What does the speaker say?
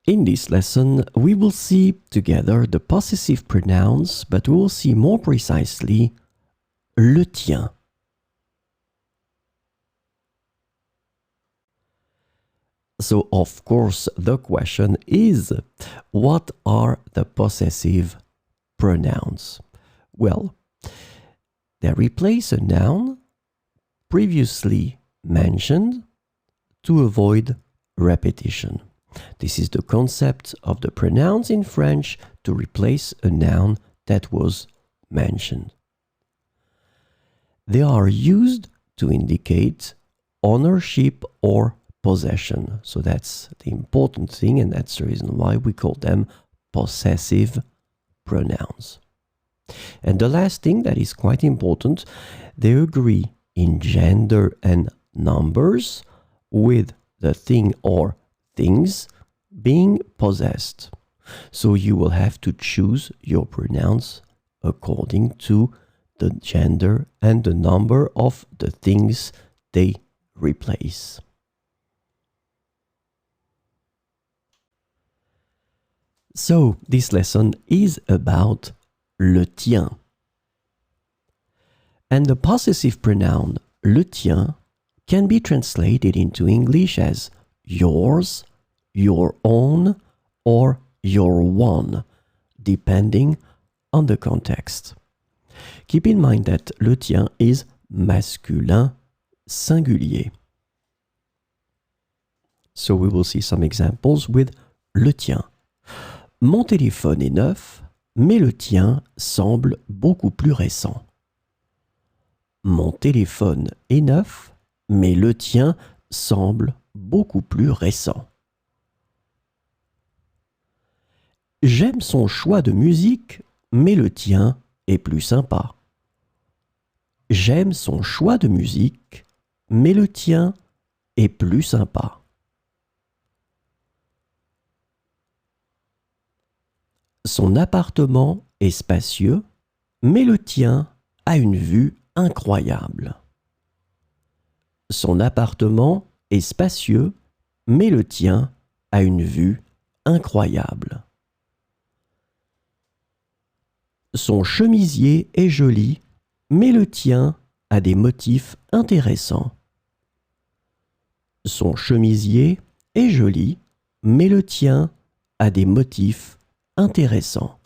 In this lesson, we will see together the possessive pronouns, but we will see more precisely le tien. So, of course, the question is, what are the possessive pronouns? Well, they replace a noun previously mentioned to avoid repetition. This is the concept of the pronouns in French to replace a noun that was mentioned. They are used to indicate ownership or possession. So that's the important thing, and that's the reason why we call them possessive pronouns. And the last thing that is quite important, they agree in gender and numbers with the thing or things being possessed. So you will have to choose your pronouns according to the gender and the number of the things they replace. So this lesson is about le tien. And the possessive pronoun le tien can be translated into English as yours, your own, or your one, depending on the context. Keep in mind that le tien is masculin singulier. So we will see some examples with le tien. Mon téléphone est neuf, mais le tien semble beaucoup plus récent. Mon téléphone est neuf, mais le tien semble beaucoup plus récent. J'aime son choix de musique, mais le tien est plus sympa. J'aime son choix de musique, mais le tien est plus sympa. Son appartement est spacieux, mais le tien a une vue incroyable. Son appartement est spacieux, mais le tien a une vue incroyable. Son chemisier est joli, mais le tien a des motifs intéressants. Son chemisier est joli, mais le tien a des motifs intéressants.